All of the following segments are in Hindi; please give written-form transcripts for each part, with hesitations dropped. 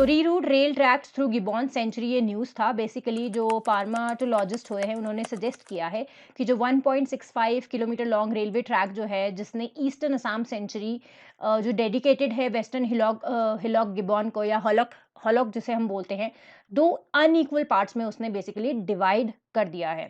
तो reroute rail tracks through gibbon sanctuary ये न्यूज़ था। बेसिकली जो पार्माटोलॉजिस्ट हुए हैं उन्होंने सजेस्ट किया है कि जो 1.65 किलोमीटर लॉन्ग रेलवे ट्रैक जो है जिसने ईस्टर्न असम सेंचुरी जो डेडिकेटेड है वेस्टर्न हिलॉक गिबॉन को या हॉलॉक हॉलॉक जिसे हम बोलते हैं, दो अनइक्वल पार्ट्स में उसने बेसिकली डिवाइड कर दिया है।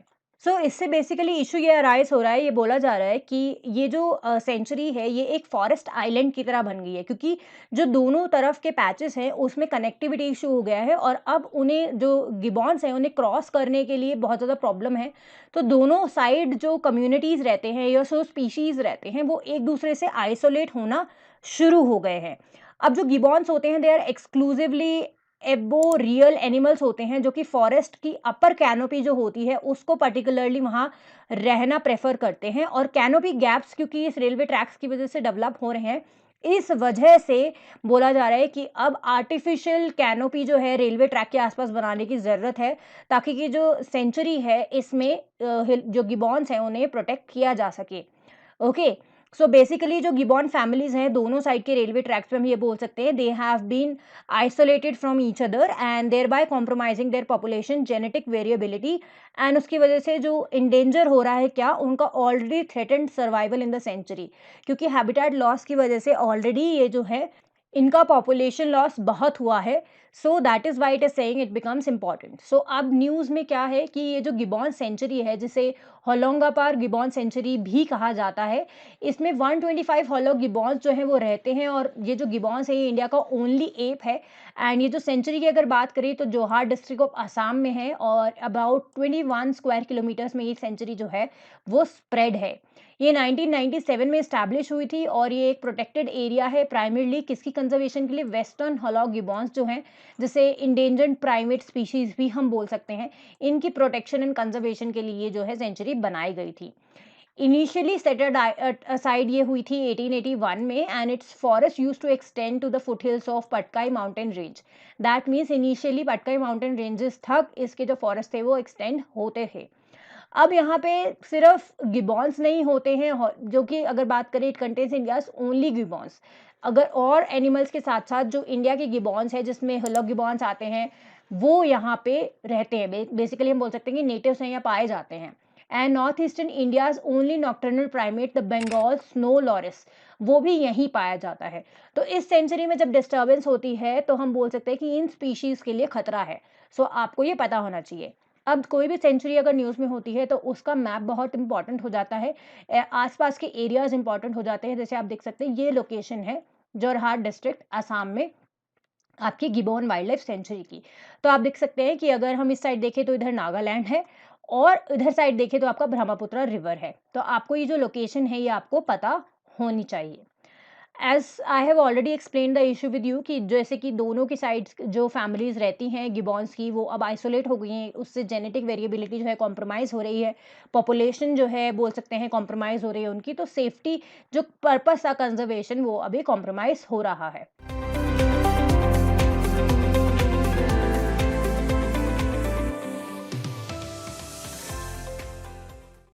इससे बेसिकली इशू ये अराइज हो रहा है, ये बोला जा रहा है कि ये जो सेंचुरी है ये एक फॉरेस्ट आइलैंड की तरह बन गई है, क्योंकि जो दोनों तरफ के पैचेस हैं उसमें कनेक्टिविटी इशू हो गया है और अब उन्हें जो गिबॉन्स हैं उन्हें क्रॉस करने के लिए बहुत ज़्यादा प्रॉब्लम है। तो दोनों साइड जो कम्युनिटीज़ रहते हैं या जो स्पीशीज़ रहते हैं वो एक दूसरे से आइसोलेट होना शुरू हो गए हैं। अब जो गिबॉन्स होते हैं दे आर एक्सक्लूसिवली एबो रियल एनिमल्स होते हैं जो कि फॉरेस्ट की अपर कैनोपी जो होती है उसको पर्टिकुलरली वहाँ रहना प्रेफर करते हैं, और कैनोपी गैप्स क्योंकि इस रेलवे ट्रैक्स की वजह से डेवलप हो रहे हैं, इस वजह से बोला जा रहा है कि अब आर्टिफिशियल कैनोपी जो है रेलवे ट्रैक के आसपास बनाने की ज़रूरत है, ताकि कि जो सेंचुरी है इसमें जो गिबॉन्स हैं उन्हें प्रोटेक्ट किया जा सके। ओके, सो बेसिकली जो गिबॉन फैमिलीज हैं दोनों साइड के रेलवे ट्रैक्स पे हम ये बोल सकते हैं, they have been isolated from each other and thereby compromising their population genetic variability, and उसकी वजह से जो इंडेंजर हो रहा है क्या उनका already threatened survival in the sanctuary, क्योंकि हैबिटेट लॉस की वजह से ऑलरेडी ये जो है इनका पॉपुलेशन लॉस बहुत हुआ है। So that is why it is saying it becomes important. So अब न्यूज़ में क्या है कि ये जो गिबॉन सेंचुरी है जिसे होलोंगापार गिबॉन सेंचुरी भी कहा जाता है, इसमें 125 हॉलो गिबॉन्स जो हैं वो रहते हैं, और ये जो गिबॉन्स है ये इंडिया का ओनली एप है। एंड ये जो सेंचुरी की अगर बात करें तो जोहार डिस्ट्रिक्ट ऑफ आसाम में है, और अबाउट 21 स्क्वायर किलोमीटर्स में ये सेंचुरी जो है वो स्प्रेड है। ये 1997 में इस्टेब्लिश हुई थी और ये एक प्रोटेक्टेड एरिया है प्राइमरली किसकी कंजर्वेशन के लिए, वेस्टर्न हॉलॉक गिबॉन्स जो हैं जिसे इंडेंजर्ड प्राइमेट स्पीशीज भी हम बोल सकते हैं, इनकी प्रोटेक्शन एंड कंजर्वेशन के लिए जो है सेंचुरी बनाई गई थी। इनिशियली सेटेड असाइड ये हुई थी 1881 में, and its forest used to extend to the foothills of Patkai mountain range. That means initially Patkai mountain ranges तक इसके जो फॉरेस्ट थे वो एक्सटेंड होते थे। अब यहाँ पे सिर्फ गिबॉन्स नहीं होते हैं, जो कि अगर बात करें इट कंटेन्स इंडियाज ओनली गिबॉन्स। अगर और एनिमल्स के साथ साथ जो इंडिया के गिबॉन्स है जिसमें हॉलो गिबॉन्स आते हैं वो यहाँ पे रहते हैं। बेसिकली हम बोल सकते हैं कि नेटिव्स हैं या पाए जाते हैं। And north eastern India's only nocturnal primate the Bengal slow loris, वो भी यहीं पाया जाता है। तो इस सेंचुरी में जब डिस्टर्बेंस होती है तो हम बोल सकते हैं कि इन स्पीशीज के लिए खतरा है। आपको ये पता होना चाहिए। अब कोई भी सेंचुरी अगर न्यूज़ में होती है तो उसका मैप बहुत इंपॉर्टेंट हो जाता है, आसपास के एरियाज इंपॉर्टेंट हो जाते हैं। जैसे आप देख सकते हैं ये लोकेशन है जोरहाट डिस्ट्रिक्ट असम में आपकी गिबॉन वाइल्ड लाइफ सेंचुरी की। तो आप देख सकते हैं कि अगर हम इस साइड देखें तो इधर नागालैंड है, और इधर साइड देखें तो आपका ब्रह्मपुत्र रिवर है। तो आपको ये जो लोकेशन है ये आपको पता होनी चाहिए। As I have already explain the issue with you कि जैसे कि दोनों की साइड्स जो फैमिलीज रहती हैं गिबॉन्स की वो अब आइसोलेट हो गई हैं, उससे जेनेटिक वेरिएबिलिटी जो है कॉम्प्रोमाइज़ हो रही है, पॉपुलेशन जो है बोल सकते हैं कॉम्प्रोमाइज़ हो रही है उनकी, तो सेफ्टी जो पर्पस था कंजर्वेशन वो अभी कॉम्प्रोमाइज़ हो रहा है।